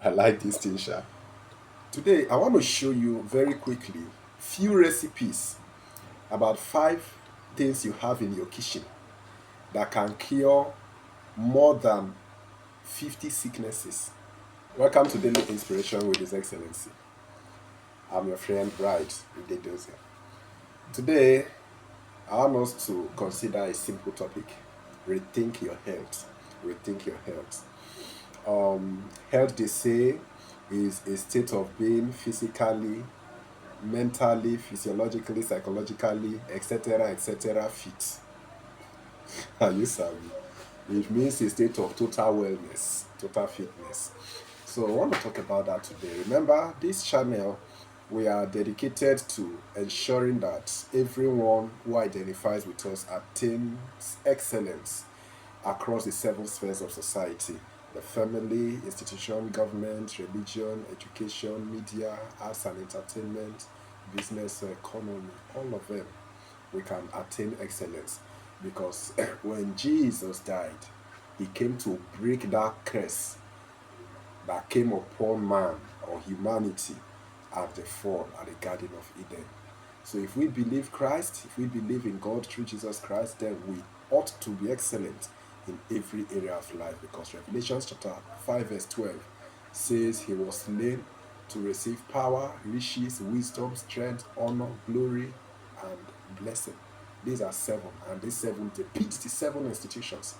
I like this thing, Sha. Today, I want to show you very quickly few recipes about 5 things you have in your kitchen that can cure more than 50 sicknesses. Welcome to Daily Inspiration with His Excellency. I'm your friend, Udhedhe-Oze. Today, I want us to consider a simple topic: rethink your health. Rethink your health. Health, they say, is a state of being physically, mentally, physiologically, psychologically, etc., fit. Are you savvy? It means a state of total wellness, total fitness. So I want to talk about that today. Remember, this channel, we are dedicated to ensuring that everyone who identifies with us attains excellence across the 7 spheres of society: the family, institution, government, religion, education, media, arts and entertainment, business, economy, all of them. We can attain excellence because when Jesus died, he came to break that curse that came upon man or humanity at the fall at the Garden of Eden. So if we believe Christ, if we believe in God through Jesus Christ, then we ought to be excellent in every area of life, because Revelation chapter 5 verse 12 says he was slain to receive power, riches, wisdom, strength, honor, glory, and blessing. These are 7, and these 7 depicts the 7 institutions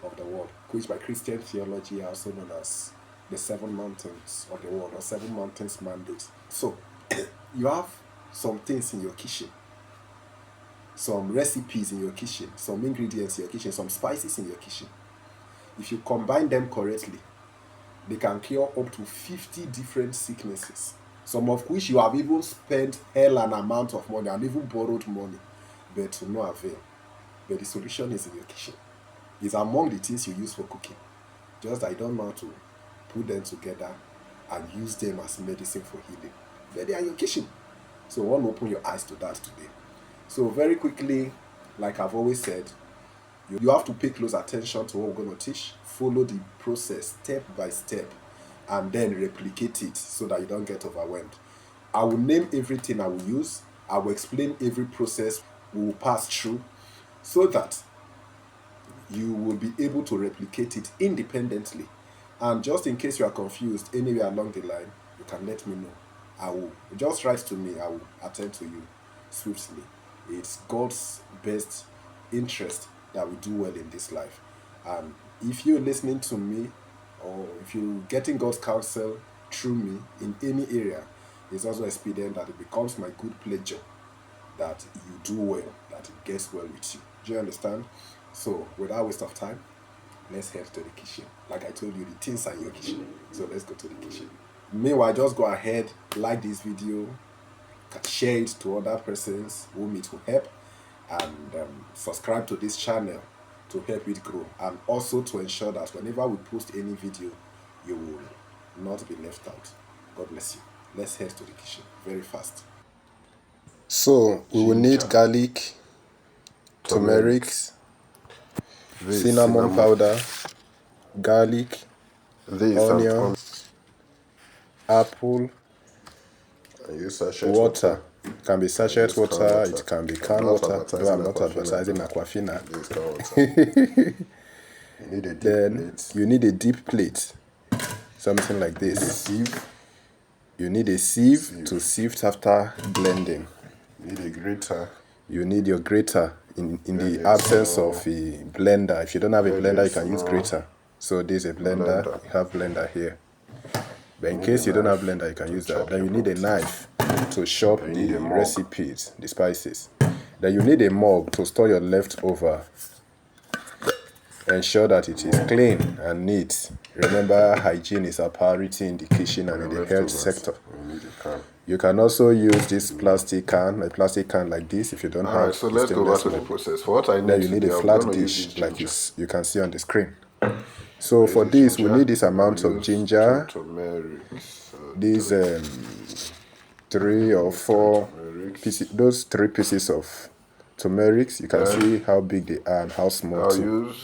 of the world, which by Christian theology are also known as the 7 mountains of the world, or 7 mountains mandate. So you have some things in your kitchen, some recipes in your kitchen, some ingredients in your kitchen, some spices in your kitchen. If you combine them correctly, they can cure up to 50 different sicknesses, some of which you have even spent hell an amount of money and even borrowed money, but to no avail. But the solution is in your kitchen. It's among the things you use for cooking. Just that you don't know how to put them together and use them as medicine for healing. But they are in your kitchen. So I want to open your eyes to that today. So very quickly, like I've always said, you have to pay close attention to what we're going to teach. Follow the process step by step and then replicate it so that you don't get overwhelmed. I will name everything I will use. I will explain every process we will pass through so that you will be able to replicate it independently. And just in case you are confused anywhere along the line, you can let me know. I will just write to me. I will attend to you swiftly. It's God's best interest that we do well in this life. And if you're listening to me, or if you're getting God's counsel through me in any area, it's also expedient that it becomes my good pleasure that you do well, that it gets well with you. Do you understand? So without waste of time, let's head to the kitchen. Like I told you, the things are in your kitchen. So let's go to the kitchen. Meanwhile, just go ahead, like this video, share it to other persons whom it will help, and subscribe to this channel to help it grow, and also to ensure that whenever we post any video, you will not be left out. God bless you. Let's head to the kitchen very fast. So we will need garlic, turmeric, cinnamon powder, garlic, onion, apple, water. It can be sachet water, it can be canned water. Though I'm not advertising Aquafina. Then you need a deep plate, something like this. You need a sieve to sift after blending. You need a grater. You need your grater in the absence of a blender. If you don't have a blender, you can use grater. So there's a blender. You have blender here. But in case you don't have blender, you can use that. Then you need a knife to chop the recipes, the spices. Then you need a mug to store your leftover. Ensure that it is clean and neat. Remember, hygiene is a priority in the kitchen and in the health sector. You can also use this plastic can, a plastic can like this, if you don't have. So let's go back to the process. For what I need, then you need a flat dish like you can see on the screen. So for this, we need this amount of ginger, these 3 or 4 pieces, those 3 pieces of turmeric. You can see how big they are and how small too.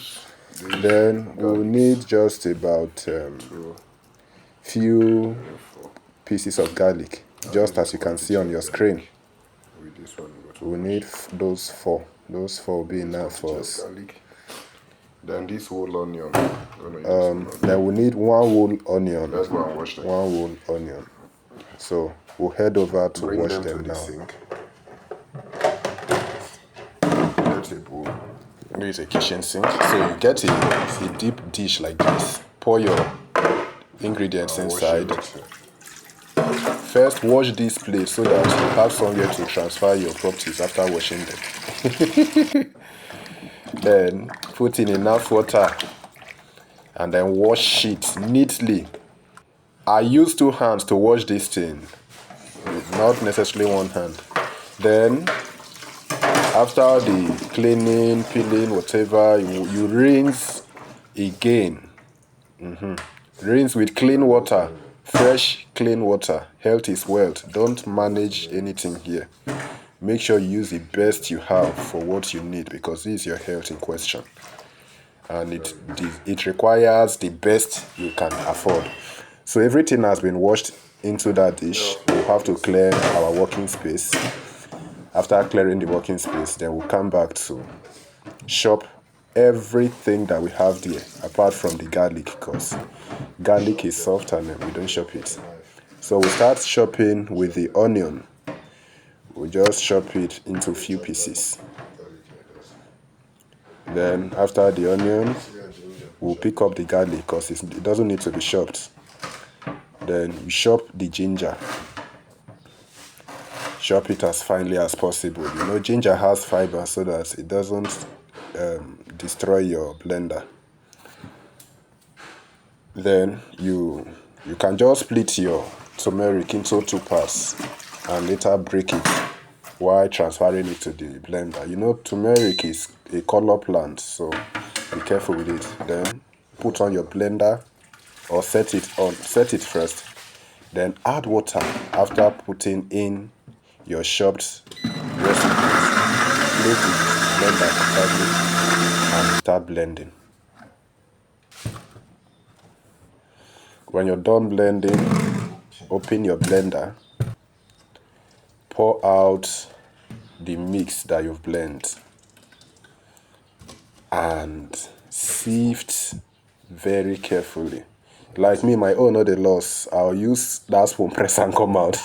Then we'll need just about few pieces of garlic, just as you can see on your screen. With this one, We need those four. Those four will be enough for us. Garlic. Then this whole onion. Then we need one whole onion. Let's go and wash them. One whole onion. So we'll head over to Bring wash them them to the now. sink. Get a bowl. This is a kitchen sink. So you get a deep dish like this. Pour your ingredients inside. First, wash this plate so that you have somewhere to transfer your properties after washing them. Then put in enough water and then wash it neatly. I use 2 hands to wash this thing, not necessarily 1 hand. Then after the cleaning, peeling, whatever, you rinse again. Rinse with clean water, fresh clean water. Health is wealth. Don't manage anything here. Make sure you use the best you have for what you need, because this is your health in question. And it requires the best you can afford. So everything has been washed into that dish. We'll have to clear our working space. After clearing the working space, then we'll come back to chop everything that we have there, apart from the garlic, because garlic is soft and we don't chop it. So we'll start chopping with the onion. We'll just chop it into few pieces. Then after the onion, we'll pick up the garlic because it doesn't need to be chopped. Then you chop the ginger. Chop it as finely as possible. You know, ginger has fiber so that it doesn't destroy your blender. Then you can just split your turmeric into 2 parts and later break it while transferring it to the blender. You know, turmeric is a color plant, so be careful with it. Then put on your blender or set it first. Then add water after putting in your chopped recipes. Close the blender tightly and start blending. When you're done blending, open your blender, pour out the mix that you've blended, and sift very carefully. Like me, my own, not the loss. I'll use that spoon, press and come out.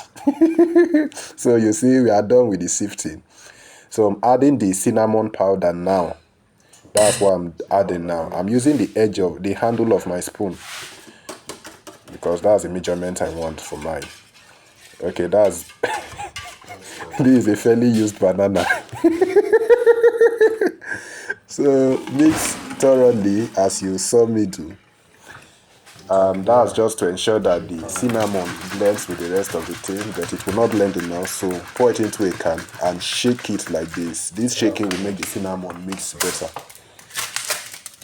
So you see, we are done with the sifting. So I'm adding the cinnamon powder now. That's what I'm adding now. I'm using the edge of the handle of my spoon, because that's the measurement I want for mine. Okay, this is a fairly used banana. So mix thoroughly as you saw me do. That's just to ensure that the cinnamon blends with the rest of the thing, but it will not blend enough. So pour it into a can and shake it like this. This shaking will make the cinnamon mix better,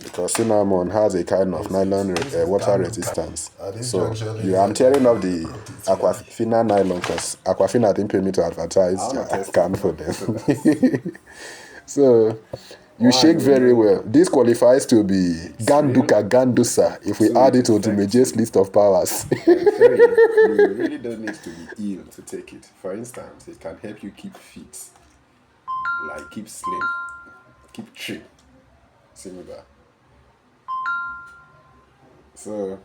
because cinnamon has a kind of nylon water resistance. So I'm tearing off the Aquafina nylon because Aquafina didn't pay me to advertise a can for them. So you shake very well. This qualifies to be Gandusa if we add it to the Maje's list of powers. You really don't need to be ill to take it. For instance, it can help you keep fit, like keep slim, keep trim. Similar. So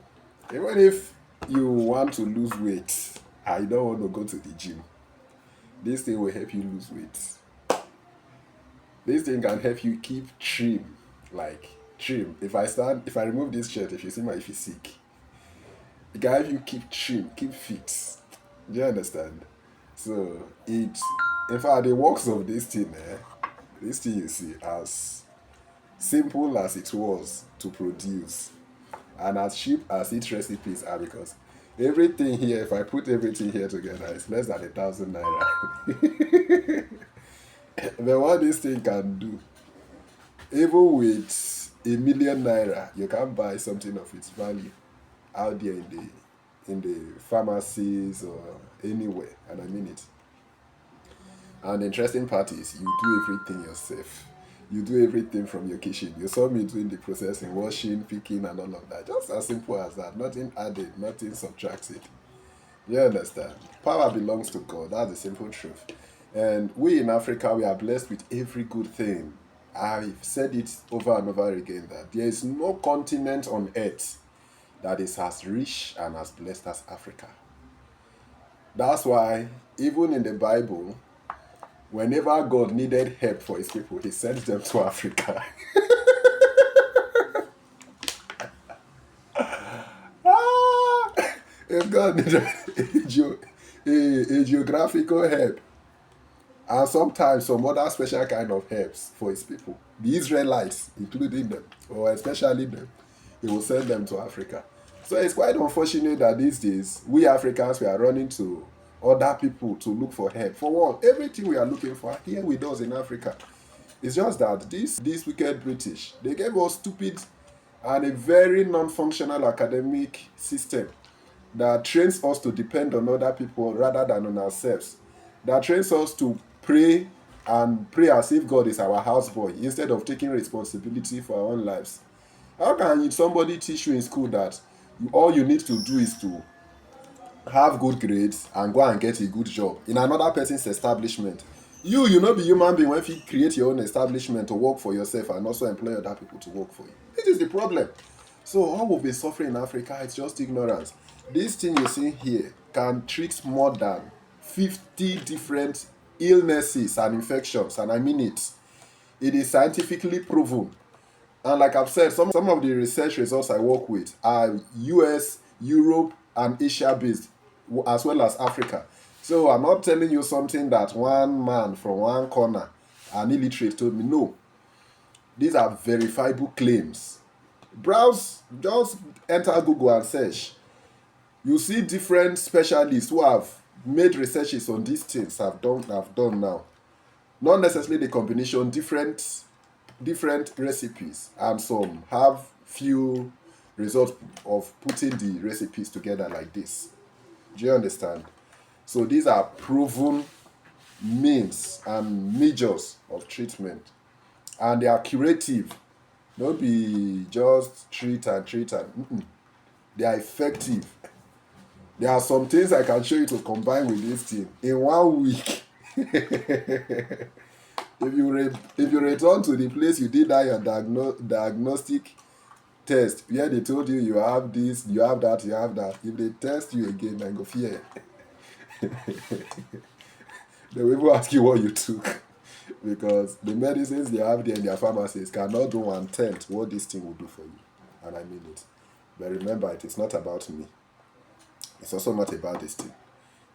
even if you want to lose weight, I don't want to go to the gym, this thing will help you lose weight. This thing can help you keep trim, like trim. If I remove this shirt, if you see my physique, it can help you keep trim, keep fit. Do you understand? So in fact, the works of this thing, this thing you see, as simple as it was to produce, and as cheap as its recipes are, because everything here, if I put everything here together, it's less than 1,000 naira. But what this thing can do, even with 1,000,000 naira, you can buy something of its value out there in the pharmacies or anywhere, and I mean it. And the interesting part is you do everything yourself. You do everything from your kitchen. You saw me doing the processing, washing, picking, and all of that. Just as simple as that. Nothing added, nothing subtracted. You understand? Power belongs to God. That's the simple truth. And we in Africa, we are blessed with every good thing. I've said it over and over again that there is no continent on earth that is as rich and as blessed as Africa. That's why, even in the Bible, whenever God needed help for his people, he sent them to Africa. Ah! If God needed a geographical help, and sometimes some other special kind of helps for his people, the Israelites, including them, or especially them, he will send them to Africa. So it's quite unfortunate that these days, we Africans, we are running to other people to look for help. For what? Everything we are looking for here with us in Africa. It's just that these wicked British, they gave us stupid and a very non-functional academic system that trains us to depend on other people rather than on ourselves. That trains us to pray and pray as if God is our houseboy instead of taking responsibility for our own lives. How can somebody teach you in school that all you need to do is to have good grades and go and get a good job in another person's establishment? You know, be human being when you create your own establishment to work for yourself and also employ other people to work for you. This is the problem. So all we've been suffering in Africa, it's just ignorance. This thing you see here can treat more than 50 different illnesses and infections, and I mean it. It is scientifically proven. And like I've said, some of the research results I work with are US, Europe, and Asia based, as well as Africa. So I'm not telling you something that one man from one corner, an illiterate, told me. No, these are verifiable claims. Browse, just enter Google and search. You see different specialists who have made researches on these things have done now. Not necessarily the combination, different recipes, and some have few results of putting the recipes together like this. Do you understand? So these are proven means and measures of treatment, and they are curative. Don't be just treat and they are effective. There are some things I can show you to combine with this thing in 1 week. If you return to the place you did that your diagnostic test where they told you you have this, you have that, you have that, if they test you again, then go fear. They will even ask you what you took, because the medicines they have there in their pharmacies cannot do 1/10 what this thing will do for you, and I mean it. But remember, it is not about me. It's also not about this thing.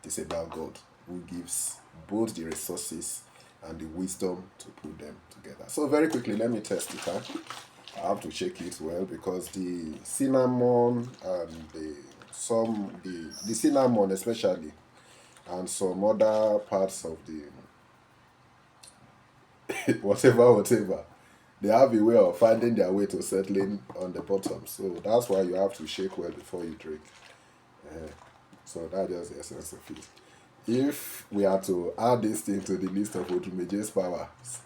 It is about God, who gives both the resources and the wisdom to put them together. So very quickly, let me test it out. I have to check it well, because the cinnamon and the cinnamon especially, and some other parts of the whatever, they have a way of finding their way to settling on the bottom. So that's why you have to shake well before you drink. So that's just the essence of it. If we are to add this thing to the list of Udhedhe-Oze's powers,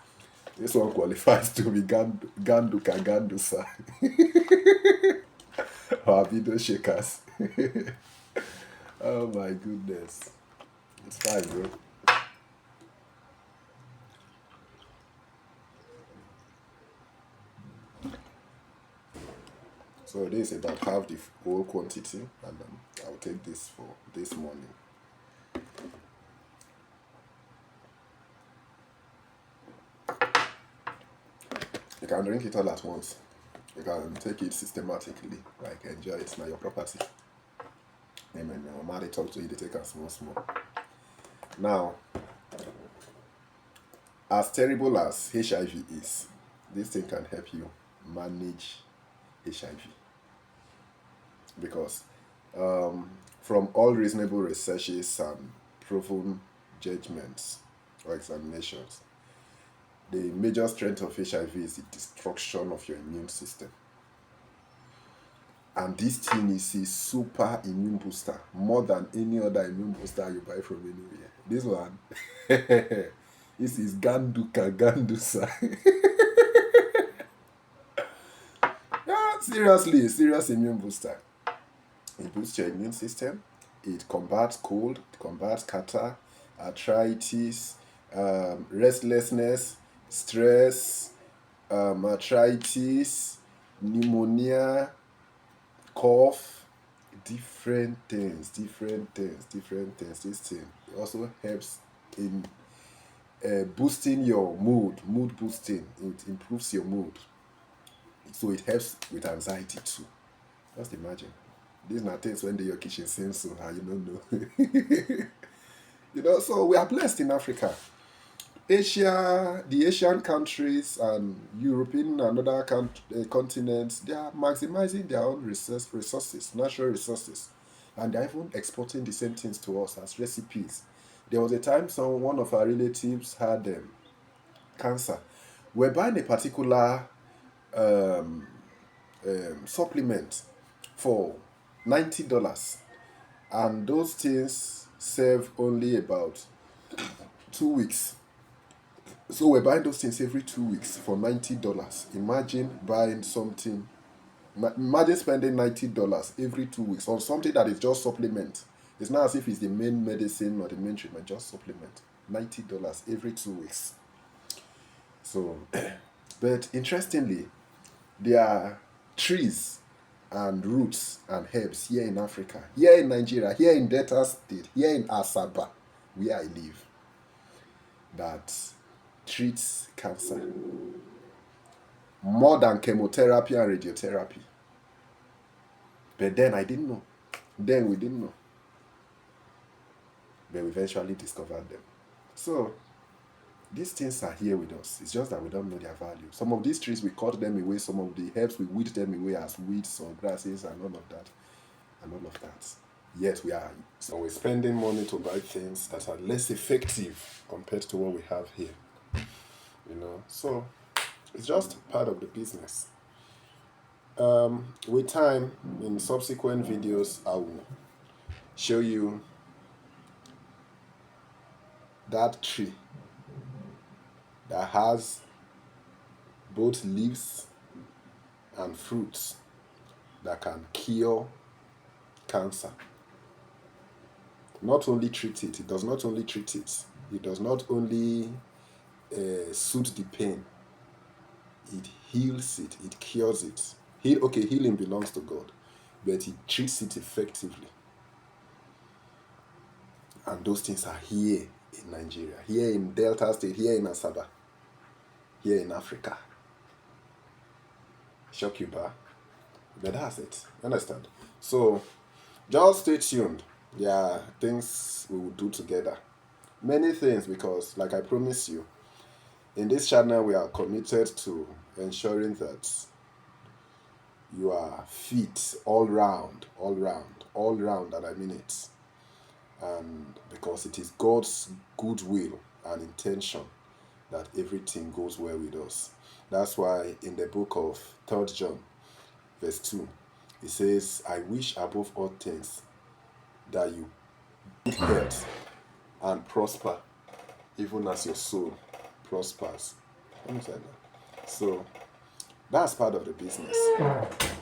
this one qualifies to be Ganduka Gandusa or video shakers. Oh my goodness. It's fine, bro. So this is about half the whole quantity, and I'll take this for this morning. You can drink it all at once. You can take it systematically, like enjoy it. It's not your property. Amen. Now, they talk to you, they take us small. Now, as terrible as HIV is, this thing can help you manage HIV. Because from all reasonable researches and proven judgments or examinations, the major strength of HIV is the destruction of your immune system. And this thing is a super immune booster, more than any other immune booster you buy from anywhere. This one, this is Ganduka Gandusa. Seriously, serious immune booster. It boosts your immune system. It combats cold, it combats catarrh, arthritis, restlessness, stress, arthritis, pneumonia, cough, different things. This thing also helps in boosting your mood boosting. It improves your mood. So it helps with anxiety too. Just imagine. These are things when your kitchen seems so high, you don't know. So we are blessed in Africa. Asia, the Asian countries and European and other continents, they are maximizing their own resources, natural resources, and they're even exporting the same things to us as recipes. There was a time one of our relatives had cancer. We're buying a particular um, supplement for $90, and those things serve only about 2 weeks. So we're buying those things every 2 weeks for $90. Imagine buying something. Imagine spending $90 every 2 weeks on something that is just supplement. It's not as if it's the main medicine or the main treatment, just supplement. $90 every 2 weeks. So, but interestingly, there are trees and roots and herbs here in Africa, here in Nigeria, here in Delta State, here in Asaba, where I live, that treats cancer more than chemotherapy and radiotherapy. But then I didn't know. Then we didn't know. But we eventually discovered them. So these things are here with us. It's just that we don't know their value. Some of these trees, we cut them away. Some of the herbs, we weed them away as weeds or grasses and all of that. Yes, we are. So we're spending money to buy things that are less effective compared to what we have here. So it's just part of the business. With time, in subsequent videos, I will show you that tree that has both leaves and fruits that can cure cancer. Not only treat it, it does not only treat it, it does not only soothe the pain, it heals it, it cures it. Healing belongs to God, but it treats it effectively. And those things are here in Nigeria, here in Delta State, here in Asaba, here in Africa. Shock you, bar? But that's it. Understand? So just stay tuned. There are things we will do together. Many things, because like I promised you, in this channel we are committed to ensuring that you are fit all round, and I mean it. And because it is God's goodwill and intention that everything goes well with us. That's why in the book of 3 John, verse 2, it says, I wish above all things that you good health and prosper, even as your soul prospers. So that's part of the business.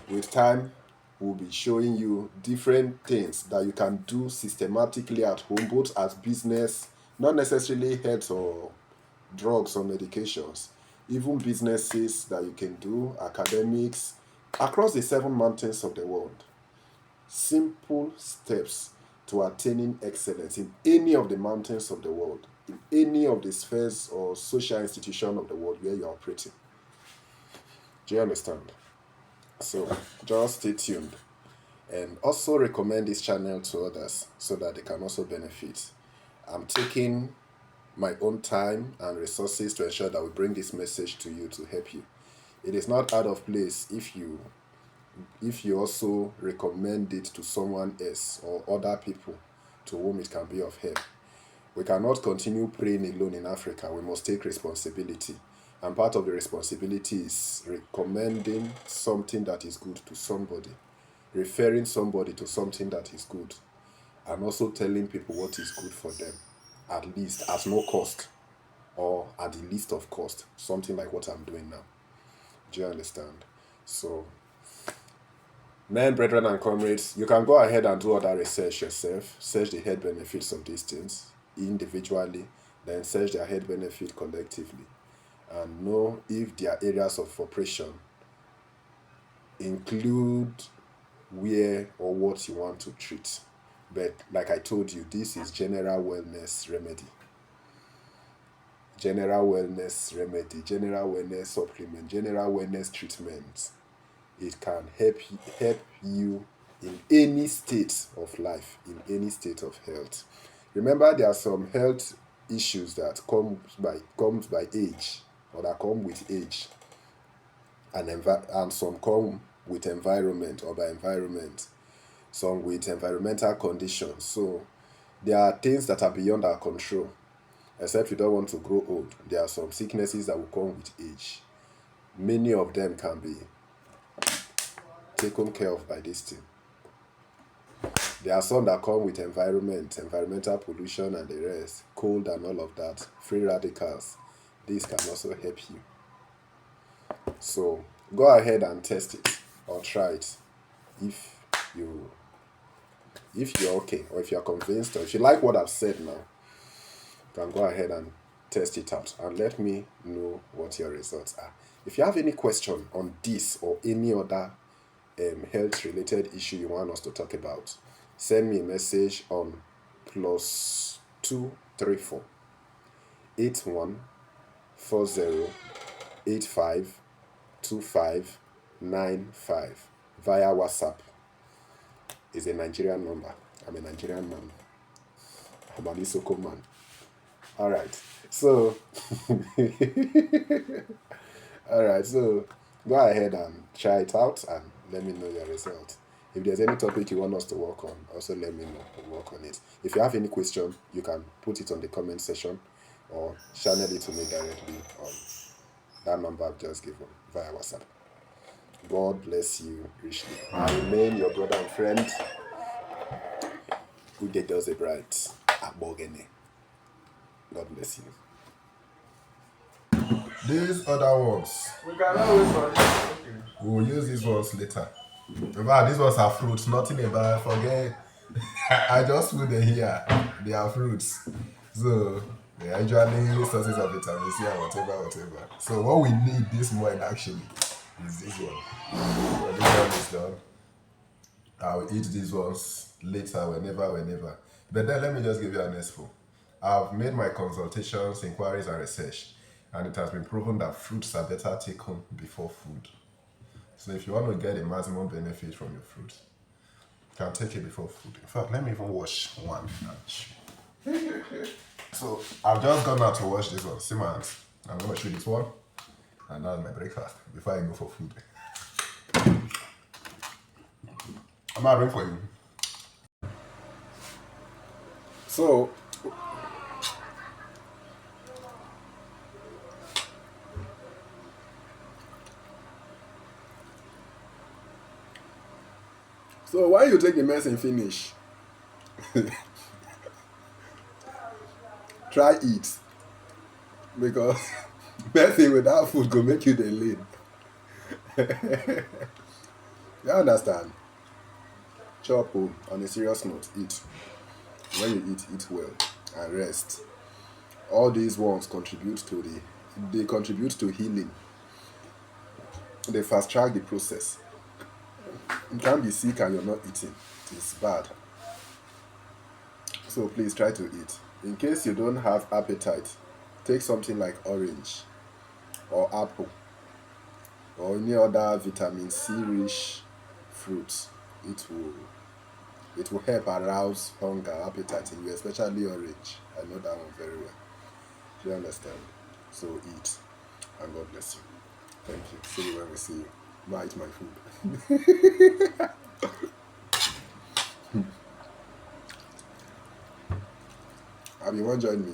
With time, we'll be showing you different things that you can do systematically at home, both as business, not necessarily health or drugs or medications, even businesses that you can do, academics, across the 7 mountains of the world. Simple steps to attaining excellence in any of the mountains of the world, in any of the spheres or social institution of the world where you're operating. Do you understand? So just stay tuned and also recommend this channel to others so that they can also benefit. I'm taking my own time and resources to ensure that we bring this message to you to help you. It is not out of place if you also recommend it to someone else or other people to whom it can be of help. We cannot continue praying alone in Africa. We must take responsibility. And part of the responsibility is recommending something that is good to somebody, referring somebody to something that is good, and also telling people what is good for them, at least at no cost or at the least of cost, something like what I'm doing now. Do you understand? So Men, brethren, and comrades, you can go ahead and do other research yourself. Search the health benefits of these things individually, then search their health benefit collectively, and know if their areas of operation include where or what you want to treat. But like I told you, this is general wellness remedy. General wellness remedy, general wellness supplement, general wellness treatment. It can help you in any state of life, in any state of health. Remember, there are some health issues that comes by age, or that come with age, and some come with environment or by environment, some with environmental conditions. So there are things that are beyond our control, except we don't want to grow old. There are some sicknesses that will come with age. Many of them can be taken care of by this thing. There are some that come with environmental pollution and the rest, cold and all of that, free radicals. This can also help you. So go ahead and test it or try it if you're okay, or if you're convinced, or if you like what I've said now. You can go ahead and test it out and let me know what your results are. If you have any question on this or any other health related issue you want us to talk about, send me a message on +234 8140852595 via WhatsApp. Is a Nigerian number. I'm a Nigerian man. I'm an Isoko man. All right. So, go ahead and try it out and let me know your result. If there's any topic you want us to work on, also let me know. We'll work on it. If you have any question, you can put it on the comment section or channel it to me directly on that number I've just given via WhatsApp. God bless you richly. I remain your brother and friend, Udhedhe-Oze Bright Abogene. God bless you. These other ones, We can always forget. we'll use these ones later. Remember, these ones are fruits, nothing about forget. I just put them here. They are fruits. So they are usually sources of vitamin C and whatever. So what we need this morning actually is this one. When this one is done, I'll eat these ones later, whenever. But then let me just give you an expo. I've made my consultations, inquiries, and research, and it has been proven that fruits are better taken before food. So if you want to get a maximum benefit from your fruit, you can take it before food. In fact, let me even wash one. So I've just gone out to wash this one. See my hands. I'm going to show this one, and that's my breakfast before I go for food. I'm not ready for you. So why you take the medicine finish? Try it, because medicine without food go make you the lean. You understand? Chop on a serious note, eat. When you eat well and rest. All these ones contribute to healing. They fast track the process. You can't be sick and you're not eating. It's bad. So please try to eat. In case you don't have appetite, take something like orange or apple or any other vitamin C rich fruits. It will help arouse hunger, appetite in you, especially orange. I know that one very well. Do you understand? So eat, and God bless you. Thank you. See you when we see you. Now eat my food. Have you want to join me?